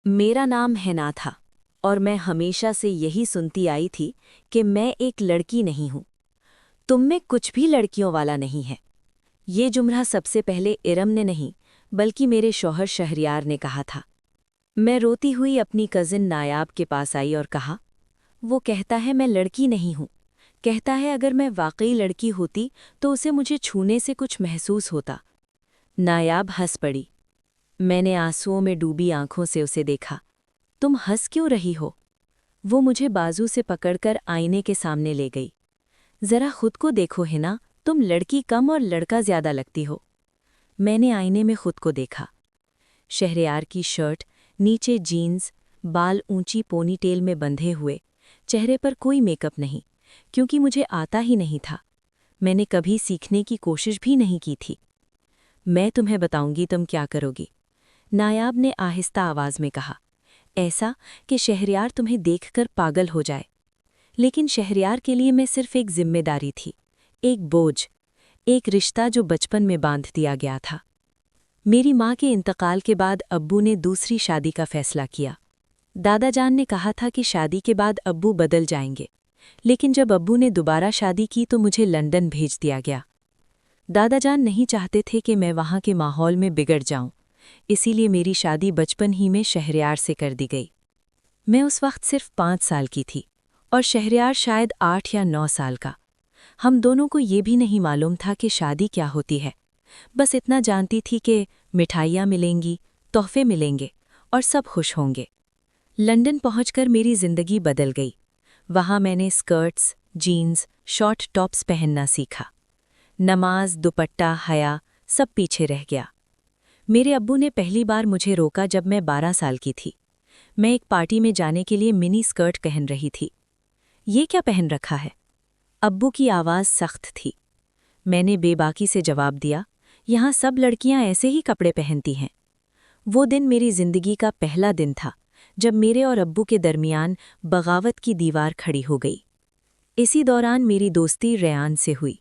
मेरा नाम हिना था और मैं हमेशा से यही सुनती आई थी कि मैं एक लड़की नहीं हूं। तुम में कुछ भी लड़कियों वाला नहीं है। ये जुमला सबसे पहले इरम ने नहीं बल्कि मेरे शौहर शहरयार ने कहा था। मैं रोती हुई अपनी कजिन नायाब के पास आई और कहा, वो कहता है मैं लड़की नहीं हूं। कहता है अगर मैं वाकई लड़की होती तो उसे मुझे छूने से कुछ महसूस होता। नायाब हंस पड़ी। मैंने आंसुओं में डूबी आंखों से उसे देखा। तुम हंस क्यों रही हो? वो मुझे बाजू से पकड़कर आईने के सामने ले गई। जरा खुद को देखो हिना, तुम लड़की कम और लड़का ज्यादा लगती हो। मैंने आईने में खुद को देखा। शहरयार की शर्ट, नीचे जीन्स, बाल ऊंची पोनीटेल में बंधे हुए, चेहरे पर कोई मेकअप नहीं, क्योंकि मुझे आता ही नहीं था। मैंने कभी सीखने की कोशिश भी नहीं की थी। मैं तुम्हें बताऊंगी तुम क्या करोगी, नायाब ने आहिस्ता आवाज में कहा, ऐसा कि शहरयार तुम्हें देखकर पागल हो जाए। लेकिन शहरयार के लिए मैं सिर्फ एक जिम्मेदारी थी, एक बोझ, एक रिश्ता जो बचपन में बांध दिया गया था। मेरी माँ के इंतकाल के बाद अब्बू ने दूसरी शादी का फैसला किया। दादा जान ने कहा था कि शादी के बाद अब्बू बदल जाएंगे, लेकिन जब अब्बू ने दोबारा शादी की तो मुझे लंदन भेज दिया गया। दादा जान नहीं चाहते थे कि मैं वहाँ के माहौल में बिगड़ जाऊं, इसीलिए मेरी शादी बचपन ही में शहरयार से कर दी गई। मैं उस वक्त सिर्फ 5 साल की थी और शहरयार शायद 8 या 9 साल का। हम दोनों को ये भी नहीं मालूम था कि शादी क्या होती है। बस इतना जानती थी कि मिठाइयाँ मिलेंगी, तोहफे मिलेंगे और सब खुश होंगे। लंदन पहुंचकर मेरी जिंदगी बदल गई। वहाँ मैंने स्कर्ट्स, जीन्स, शॉर्ट टॉप्स पहनना सीखा। नमाज, दुपट्टा, हया सब पीछे रह गया। मेरे अब्बू ने पहली बार मुझे रोका जब मैं 12 साल की थी। मैं एक पार्टी में जाने के लिए मिनी स्कर्ट पहन रही थी। ये क्या पहन रखा है? अब्बू की आवाज़ सख्त थी। मैंने बेबाकी से जवाब दिया, यहाँ सब लड़कियां ऐसे ही कपड़े पहनती हैं। वो दिन मेरी जिंदगी का पहला दिन था जब मेरे और अब्बू के दरमियान बगावत की दीवार खड़ी हो गई। इसी दौरान मेरी दोस्ती रेयान से हुई।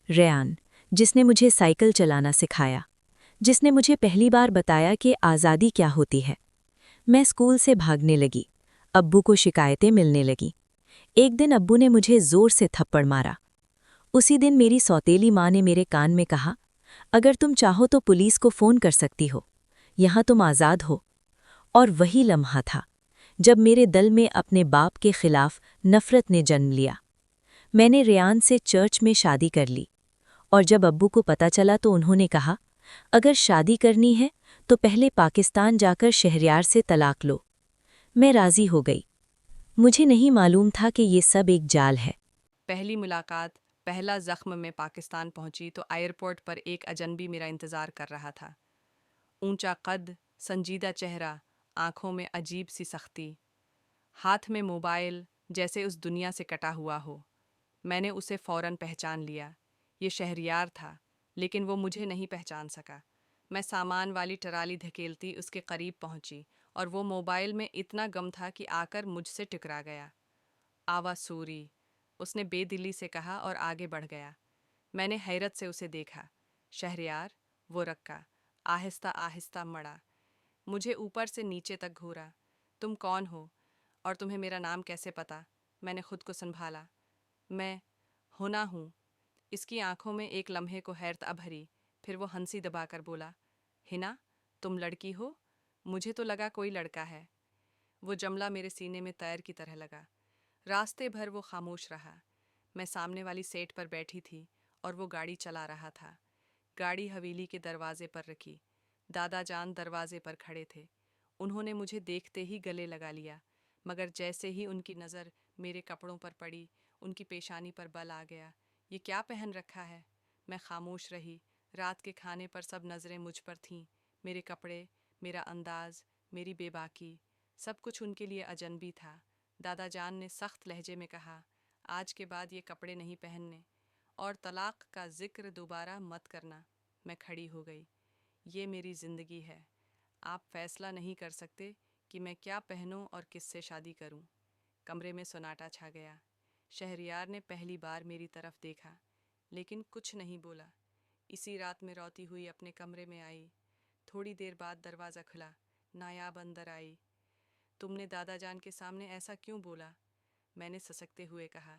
रेयान, जिसने मुझे साइकिल चलाना सिखाया, जिसने मुझे पहली बार बताया कि आज़ादी क्या होती है। मैं स्कूल से भागने लगी। अब्बू को शिकायतें मिलने लगीं। एक दिन अब्बू ने मुझे जोर से थप्पड़ मारा। उसी दिन मेरी सौतेली माँ ने मेरे कान में कहा, अगर तुम चाहो तो पुलिस को फ़ोन कर सकती हो, यहाँ तुम आज़ाद हो। और वही लम्हा था जब मेरे दिल में अपने बाप के खिलाफ नफ़रत ने जन्म लिया। मैंने रेयान से चर्च में शादी कर ली और जब अब्बू को पता चला तो उन्होंने कहा, अगर शादी करनी है तो पहले पाकिस्तान जाकर शहरयार से तलाक लो। मैं राज़ी हो गई। मुझे नहीं मालूम था कि ये सब एक जाल है। पहली मुलाकात, पहला ज़ख्म में पाकिस्तान पहुंची तो एयरपोर्ट पर एक अजनबी मेरा इंतज़ार कर रहा था। ऊंचा कद, संजीदा चेहरा, आंखों में अजीब सी सख्ती, हाथ में मोबाइल, जैसे उस दुनिया से कटा हुआ हो। मैंने उसे फ़ौरन पहचान लिया। ये शहरयार था, लेकिन वो मुझे नहीं पहचान सका। मैं सामान वाली ट्राली धकेलती उसके करीब पहुंची और वो मोबाइल में इतना गम था कि आकर मुझसे टकरा गया। आवा सूरी, उसने बेदिली से कहा और आगे बढ़ गया। मैंने हैरत से उसे देखा। शहरयार, वो रक्का, आहिस्ता आहिस्ता मड़ा, मुझे ऊपर से नीचे तक घूरा। तुम कौन हो और तुम्हें मेरा नाम कैसे पता? मैंने खुद को संभाला। मैं हुना हूँ। इसकी आंखों में एक लम्हे को हैरत भरी, फिर वो हंसी दबाकर बोला, हिना, तुम लड़की हो? मुझे तो लगा कोई लड़का है। वो जमला मेरे सीने में तैर की तरह लगा। रास्ते भर वो खामोश रहा। मैं सामने वाली सीट पर बैठी थी और वो गाड़ी चला रहा था। गाड़ी हवेली के दरवाजे पर रखी। दादा जान दरवाजे पर खड़े थे। उन्होंने मुझे देखते ही गले लगा लिया, मगर जैसे ही उनकी नज़र मेरे कपड़ों पर पड़ी, उनकी पेशानी पर बल आ गया। ये क्या पहन रखा है? मैं खामोश रही। रात के खाने पर सब नज़रें मुझ पर थीं। मेरे कपड़े, मेरा अंदाज, मेरी बेबाकी, सब कुछ उनके लिए अजनबी था। दादा जान ने सख्त लहजे में कहा, आज के बाद ये कपड़े नहीं पहनने और तलाक का जिक्र दोबारा मत करना। मैं खड़ी हो गई। ये मेरी ज़िंदगी है। आप फैसला नहीं कर सकते कि मैं क्या पहनूं और किससे शादी करूं। कमरे में सन्नाटा छा गया। शहरयार ने पहली बार मेरी तरफ देखा, लेकिन कुछ नहीं बोला। इसी रात में रोती हुई अपने कमरे में आई। थोड़ी देर बाद दरवाज़ा खुला। नायाब अंदर आई। تم نے دادا جان کے سامنے ایسا کیوں بولا؟ میں نے سسکتے ہوئے کہا،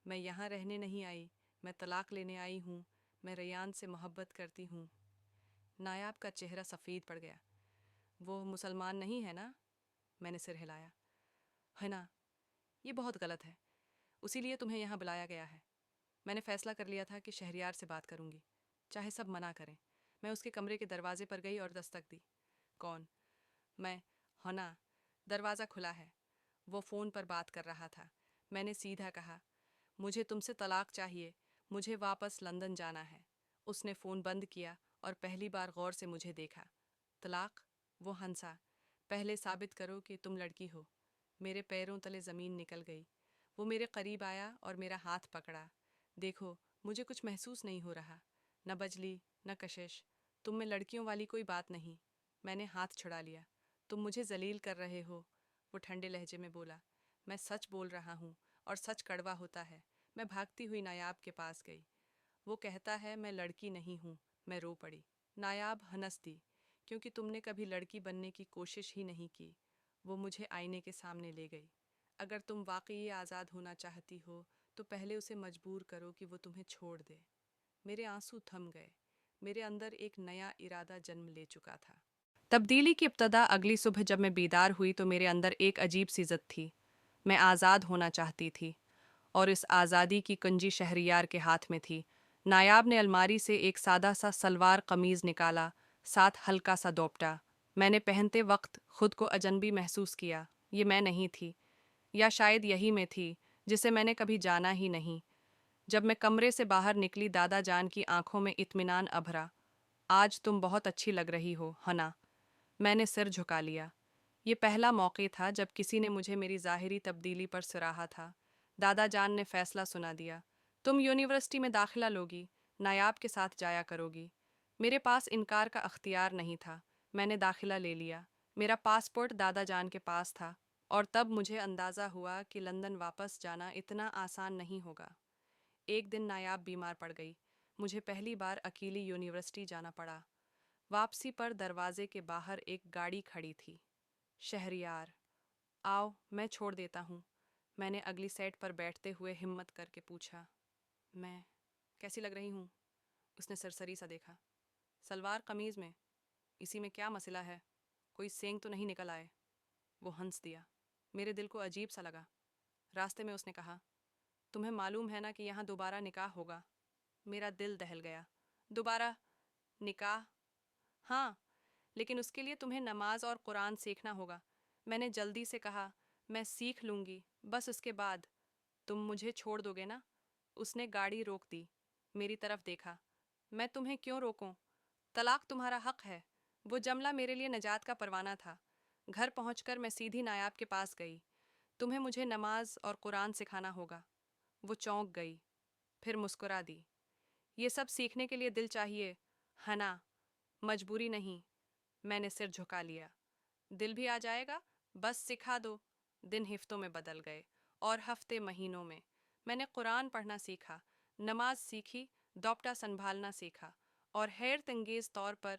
میں یہاں رہنے نہیں آئی، میں طلاق لینے آئی ہوں، میں ریان سے محبت کرتی ہوں۔ نایاب کا چہرہ سفید پڑ گیا۔ وہ مسلمان نہیں ہے نا؟ میں نے سر ہلایا۔ ہے نا، یہ بہت غلط ہے، اسی لیے تمہیں یہاں بلایا گیا ہے۔ میں نے فیصلہ کر لیا تھا کہ شہریار سے بات کروں گی، چاہے سب منع کریں۔ میں اس کے کمرے کے دروازے پر گئی اور دستک دی۔ کون؟ میں۔ ہونا، دروازہ کھلا ہے۔ وہ فون پر بات کر رہا تھا۔ میں نے سیدھا کہا، مجھے تم سے طلاق چاہیے، مجھے واپس لندن جانا ہے۔ اس نے فون بند کیا اور پہلی بار غور سے مجھے دیکھا۔ طلاق؟ وہ ہنسا۔ پہلے ثابت کرو کہ تم لڑکی ہو۔ میرے پیروں تلے زمین نکل گئی۔ وہ میرے قریب آیا اور میرا ہاتھ پکڑا۔ دیکھو، مجھے کچھ محسوس نہیں ہو رہا، نہ بجلی، نہ کشش۔ تم میں لڑکیوں والی کوئی بات نہیں۔ میں نے ہاتھ چھڑا لیا۔ تم مجھے ذلیل کر رہے ہو، وہ ٹھنڈے لہجے میں بولا۔ میں سچ بول رہا ہوں، اور سچ کڑوا ہوتا ہے۔ میں بھاگتی ہوئی نایاب کے پاس گئی۔ وہ کہتا ہے میں لڑکی نہیں ہوں۔ میں رو پڑی۔ نایاب ہنس دی، کیونکہ تم نے کبھی لڑکی بننے کی کوشش ہی نہیں کی۔ وہ مجھے آئینے کے سامنے لے گئی۔ اگر تم واقعی آزاد ہونا چاہتی ہو تو پہلے اسے مجبور کرو کہ وہ تمہیں چھوڑ دے۔ میرے آنسو تھم گئے۔ میرے اندر ایک نیا ارادہ جنم لے چکا تھا۔ تبدیلی کی ابتدا اگلی صبح جب میں بیدار ہوئی تو میرے اندر ایک عجیب سی ضد تھی۔ میں آزاد ہونا چاہتی تھی، اور اس آزادی کی کنجی شہریار کے ہاتھ میں تھی۔ نایاب نے الماری سے ایک سادہ سا سلوار قمیض نکالا، ساتھ ہلکا سا دوپٹہ۔ میں نے پہنتے وقت خود کو اجنبی محسوس کیا۔ یہ میں نہیں تھی، یا شاید یہی میں تھی جسے میں نے کبھی جانا ہی نہیں۔ جب میں کمرے سے باہر نکلی دادا جان کی آنکھوں میں اطمینان ابھرا۔ آج تم بہت اچھی لگ رہی ہو، ہنا۔ میں نے سر جھکا لیا۔ یہ پہلا موقع تھا جب کسی نے مجھے میری ظاہری تبدیلی پر سراہا تھا۔ دادا جان نے فیصلہ سنا دیا، تم یونیورسٹی میں داخلہ لوگی، نایاب کے ساتھ جایا کرو گی۔ میرے پاس انکار کا اختیار نہیں تھا۔ میں نے داخلہ لے لیا۔ میرا پاسپورٹ دادا جان کے پاس تھا، اور تب مجھے اندازہ ہوا کہ لندن واپس جانا اتنا آسان نہیں ہوگا۔ ایک دن نایاب بیمار پڑ گئی۔ مجھے پہلی بار اکیلی یونیورسٹی جانا پڑا۔ واپسی پر دروازے کے باہر ایک گاڑی کھڑی تھی۔ شہریار، آؤ میں چھوڑ دیتا ہوں۔ میں نے اگلی سیٹ پر بیٹھتے ہوئے ہمت کر کے پوچھا۔ میں کیسی لگ رہی ہوں؟ اس نے سرسری سا دیکھا۔ سلوار قمیض میں، اسی میں کیا مسئلہ ہے؟ کوئی سینگ تو نہیں نکل آئے؟ وہ ہنس دیا۔ میرے دل کو عجیب سا لگا۔ راستے میں اس نے کہا، تمہیں معلوم ہے نا کہ یہاں دوبارہ نکاح ہوگا؟ میرا دل دہل گیا۔ دوبارہ نکاح؟ ہاں، لیکن اس کے لیے تمہیں نماز اور قرآن سیکھنا ہوگا۔ میں نے جلدی سے کہا، میں سیکھ لوں گی، بس اس کے بعد تم مجھے چھوڑ دو گے نا؟ اس نے گاڑی روک دی، میری طرف دیکھا۔ میں تمہیں کیوں روکوں؟ طلاق تمہارا حق ہے۔ وہ جملہ میرے لیے نجات کا پروانہ تھا۔ گھر پہنچ کر میں سیدھی نایاب کے پاس گئی۔ تمہیں مجھے نماز اور قرآن سکھانا ہوگا۔ وہ چونک گئی، پھر مسکرا دی۔ یہ سب سیکھنے کے لیے دل چاہیے، ہنا، مجبوری نہیں۔ میں نے سر جھکا لیا۔ دل بھی آ جائے گا، بس سکھا دو۔ دن ہفتوں میں بدل گئے، اور ہفتے مہینوں میں۔ میں نے قرآن پڑھنا سیکھا، نماز سیکھی، دوپٹہ سنبھالنا سیکھا، اور حیرت انگیز طور پر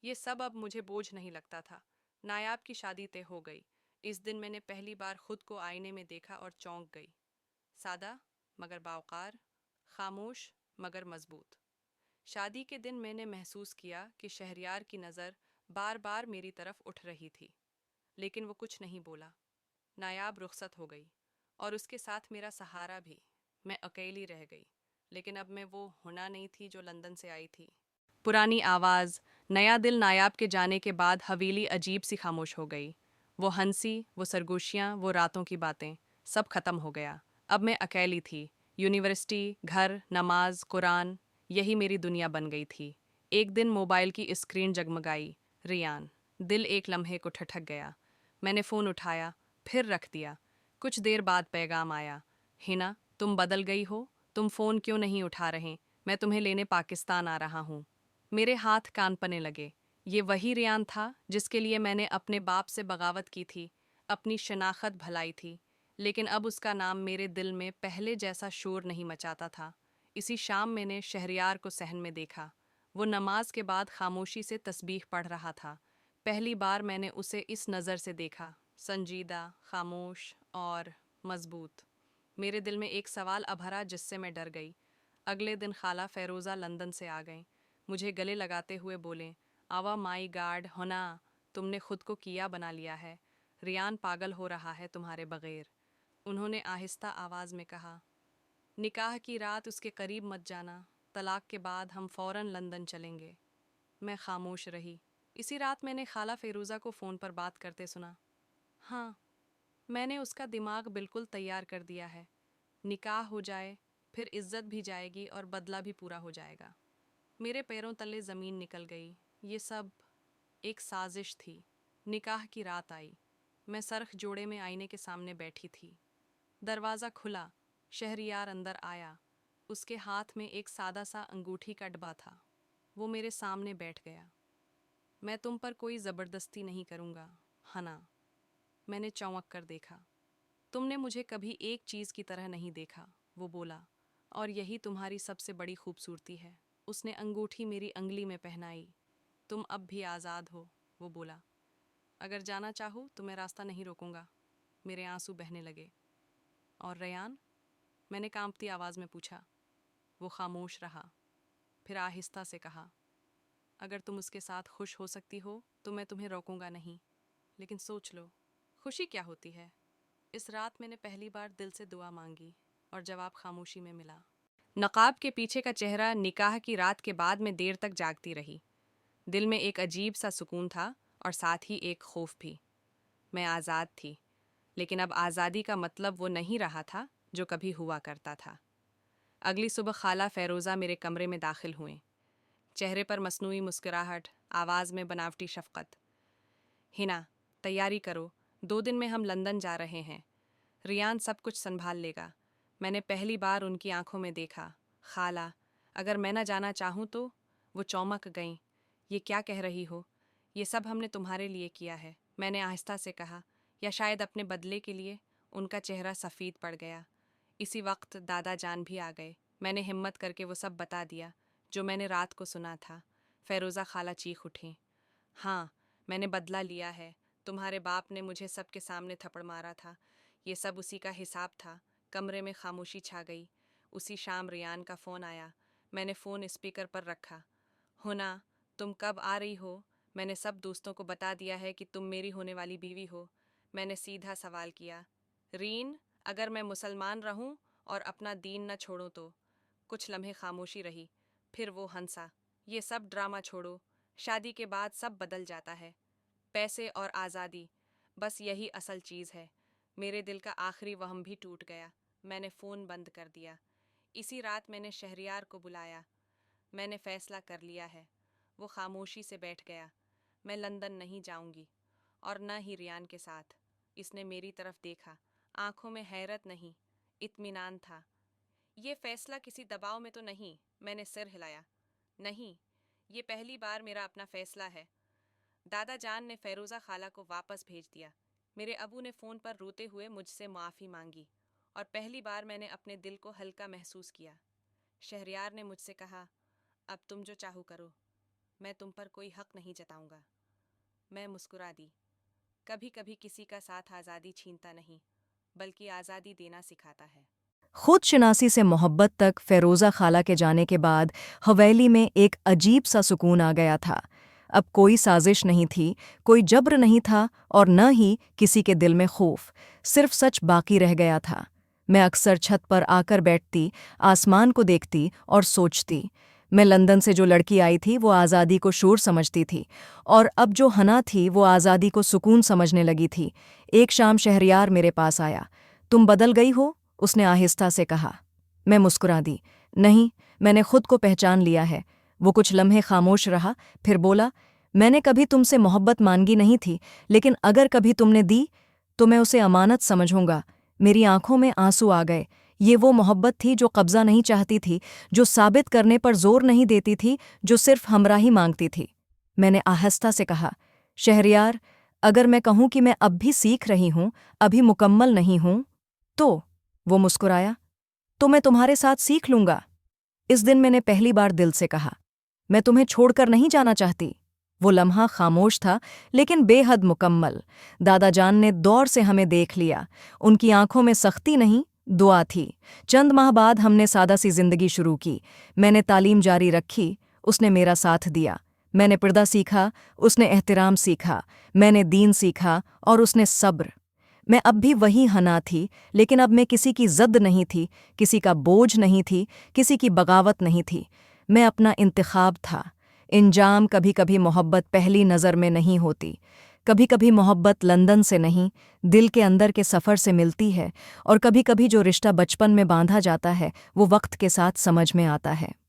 یہ سب اب مجھے بوجھ نہیں لگتا تھا۔ نایاب کی شادی طے ہو گئی۔ اس دن میں نے پہلی بار خود کو آئینے میں دیکھا اور چونک گئی۔ سادہ مگر باوقار، خاموش مگر مضبوط۔ شادی کے دن میں نے محسوس کیا کہ شہریار کی نظر بار بار میری طرف اٹھ رہی تھی، لیکن وہ کچھ نہیں بولا۔ نایاب رخصت ہو گئی، اور اس کے ساتھ میرا سہارا بھی۔ میں اکیلی رہ گئی، لیکن اب میں وہ ہونا نہیں تھی جو لندن سے آئی تھی۔ پرانی آواز، نیا دل۔ نایاب کے جانے کے بعد حویلی عجیب سی خاموش ہو گئی۔ وہ ہنسی، وہ سرگوشیاں، وہ راتوں کی باتیں، سب ختم ہو گیا۔ اب میں اکیلی تھی۔ یونیورسٹی، گھر، نماز، قرآن، یہی میری دنیا بن گئی تھی۔ ایک دن موبائل کی اسکرین جگمگائی، ریان۔ دل ایک لمحے کو ٹھٹک گیا۔ میں نے فون اٹھایا، پھر رکھ دیا۔ کچھ دیر بعد پیغام آیا، ہنا، تم بدل گئی ہو، تم فون کیوں نہیں اٹھا رہے؟ میں تمہیں لینے پاکستان آ رہا ہوں۔ میرے ہاتھ کانپنے لگے۔ یہ وہی ریان تھا جس کے لیے میں نے اپنے باپ سے بغاوت کی تھی، اپنی شناخت بھلائی تھی، لیکن اب اس کا نام میرے دل میں پہلے جیسا شور نہیں مچاتا تھا۔ اسی شام میں نے شہریار کو صحن میں دیکھا۔ وہ نماز کے بعد خاموشی سے تسبیح پڑھ رہا تھا۔ پہلی بار میں نے اسے اس نظر سے دیکھا، संजीदा, खामोश और मजबूत। मेरे दिल में एक सवाल अभरा जिससे मैं डर गई। अगले दिन खाला फ़ेरोज़ा लंदन से आ गईं। मुझे गले लगाते हुए बोलें, आवा माई गाड होना, तुमने खुद को किया बना लिया है। रियान पागल हो रहा है तुम्हारे बगैर। उन्होंने आहिस्ता आवाज़ में कहा, निकाह की रात उसके करीब मत जाना, तलाक के बाद हम फ़ौरन लंदन चलेंगे। मैं खामोश रही। इसी रात मैंने खाला फ़ेरूज़ा को फ़ोन पर बात करते सुना। हाँ, मैंने उसका दिमाग बिल्कुल तैयार कर दिया है। निकाह हो जाए, फिर इज्जत भी जाएगी और बदला भी पूरा हो जाएगा। मेरे पैरों तले ज़मीन निकल गई। ये सब एक साजिश थी। निकाह की रात आई। मैं सरख जोड़े में आईने के सामने बैठी थी। दरवाज़ा खुला। शहरियार अंदर आया। उसके हाथ में एक सादा सा अंगूठी का डब्बा था। वो मेरे सामने बैठ गया। मैं तुम पर कोई ज़बरदस्ती नहीं करूँगा, हना। मैंने चौंक कर देखा। तुमने मुझे कभी एक चीज़ की तरह नहीं देखा, वो बोला, और यही तुम्हारी सबसे बड़ी खूबसूरती है। उसने अंगूठी मेरी अंगली में पहनाई। तुम अब भी आज़ाद हो, वो बोला। अगर जाना चाहो तो मैं रास्ता नहीं रोकूंगा। मेरे आंसू बहने लगे। और रयान? मैंने कांपती आवाज़ में पूछा। वो खामोश रहा। फिर आहिस्ता से कहा, अगर तुम उसके साथ खुश हो सकती हो तो मैं तुम्हें रोकूंगा नहीं। लेकिन सोच लो, खुशी क्या होती है? इस रात मैंने पहली बार दिल से दुआ मांगी और जवाब खामोशी में मिला। नकाब के पीछे का चेहरा निकाह की रात के बाद मैं देर तक जागती रही। दिल में एक अजीब सा सुकून था और साथ ही एक खौफ भी। मैं आज़ाद थी, लेकिन अब आज़ादी का मतलब वो नहीं रहा था जो कभी हुआ करता था। अगली सुबह खाला फ़ेरोज़ा मेरे कमरे में दाखिल हुए। चेहरे पर मसनूई मुस्कुराहट, आवाज़ में बनावटी शफ़क़त। हिना, तैयारी करो, 2 दिन में हम लंदन जा रहे हैं। रियान सब कुछ संभाल लेगा। मैंने पहली बार उनकी आंखों में देखा। खाला, अगर मैं न जाना चाहूँ तो? वो चौंक गईं। ये क्या कह रही हो? ये सब हमने तुम्हारे लिए किया है, मैंने आहिस्ता से कहा, या शायद अपने बदले के लिए। उनका चेहरा सफ़ेद पड़ गया। इसी वक्त दादा जान भी आ गए। मैंने हिम्मत करके वो सब बता दिया जो मैंने रात को सुना था। फ़ेरोज़ा खाला चीख उठी। हाँ, मैंने बदला लिया है। तुम्हारे बाप ने मुझे सबके सामने थप्पड़ मारा था। ये सब उसी का हिसाब था। कमरे में खामोशी छा गई। उसी शाम रियान का फ़ोन आया। मैंने फ़ोन स्पीकर पर रखा। होना, तुम कब आ रही हो? मैंने सब दोस्तों को बता दिया है कि तुम मेरी होने वाली बीवी हो। मैंने सीधा सवाल किया। रीन, अगर मैं मुसलमान रहूं और अपना दीन न छोड़ूं तो? कुछ लम्हे खामोशी रही। फिर वो हंसा। ये सब ड्रामा छोड़ो। शादी के बाद सब बदल जाता है। पैसे और आज़ादी, बस यही असल चीज़ है। मेरे दिल का आखिरी वहम भी टूट गया। मैंने फ़ोन बंद कर दिया। इसी रात मैंने शहरियार को बुलाया। मैंने फ़ैसला कर लिया है। वो खामोशी से बैठ गया। मैं लंदन नहीं जाऊंगी, और न ही रियान के साथ। इसने मेरी तरफ देखा। आंखों में हैरत नहीं, इत्मीनान था। ये फ़ैसला किसी दबाव में तो नहीं? मैंने सिर हिलाया। नहीं, ये पहली बार मेरा अपना फ़ैसला है। दादा जान ने फ़ेरोज़ा खाला को वापस भेज दिया। मेरे अबू ने फ़ोन पर रोते हुए मुझसे माफ़ी मांगी, और पहली बार मैंने अपने दिल को हल्का महसूस किया। शहरयार ने मुझसे कहा, अब तुम जो चाहो करो, मैं तुम पर कोई हक नहीं जताऊंगा। मैं मुस्कुरा दी। कभी कभी किसी का साथ आज़ादी छीनता नहीं, बल्कि आज़ादी देना सिखाता है। खुद शनासी से मोहब्बत तक फ़ेरोज़ा खाला के जाने के बाद हवेली में एक अजीब सा सुकून आ गया था। अब कोई साजिश नहीं थी, कोई जब्र नहीं था, और न ही किसी के दिल में खौफ। सिर्फ सच बाकी रह गया था। मैं अक्सर छत पर आकर बैठती, आसमान को देखती और सोचती। मैं लंदन से जो लड़की आई थी वो आज़ादी को शोर समझती थी, और अब जो हना थी वो आज़ादी को सुकून समझने लगी थी। एक शाम शहरयार मेरे पास आया। तुम बदल गई हो, उसने आहिस्ता से कहा। मैं मुस्कुरा दी। नहीं, मैंने खुद को पहचान लिया है। वो कुछ लम्हे खामोश रहा, फिर बोला, मैंने कभी तुमसे मोहब्बत मांगी नहीं थी, लेकिन अगर कभी तुमने दी तो मैं उसे अमानत समझूंगा। मेरी आंखों में आंसू आ गए। ये वो मोहब्बत थी जो कब्जा नहीं चाहती थी, जो साबित करने पर जोर नहीं देती थी, जो सिर्फ हमराही मांगती थी। मैंने आहिस्ता से कहा, शहरयार, अगर मैं कहूं कि मैं अब भी सीख रही हूं, अभी मुकम्मल नहीं हूं, तो? वो मुस्कुराया। तो मैं तुम्हारे साथ सीख लूंगा। इस दिन मैंने पहली बार दिल से कहा, मैं तुम्हें छोड़कर नहीं जाना चाहती। وہ لمحہ خاموش تھا لیکن بے حد مکمل۔ دادا جان نے دور سے ہمیں دیکھ لیا، ان کی آنکھوں میں سختی نہیں، دعا تھی۔ چند ماہ بعد ہم نے سادہ سی زندگی شروع کی۔ میں نے تعلیم جاری رکھی، اس نے میرا ساتھ دیا۔ میں نے پردہ سیکھا، اس نے احترام سیکھا۔ میں نے دین سیکھا اور اس نے صبر۔ میں اب بھی وہی حنا تھی، لیکن اب میں کسی کی زد نہیں تھی، کسی کا بوجھ نہیں تھی، کسی کی بغاوت نہیں تھی۔ میں اپنا انتخاب تھا۔ انجام کبھی کبھی محبت پہلی نظر میں نہیں ہوتی، کبھی کبھی محبت لندن سے نہیں، دل کے اندر کے سفر سے ملتی ہے، اور کبھی کبھی جو رشتہ بچپن میں باندھا جاتا ہے وہ وقت کے ساتھ سمجھ میں آتا ہے۔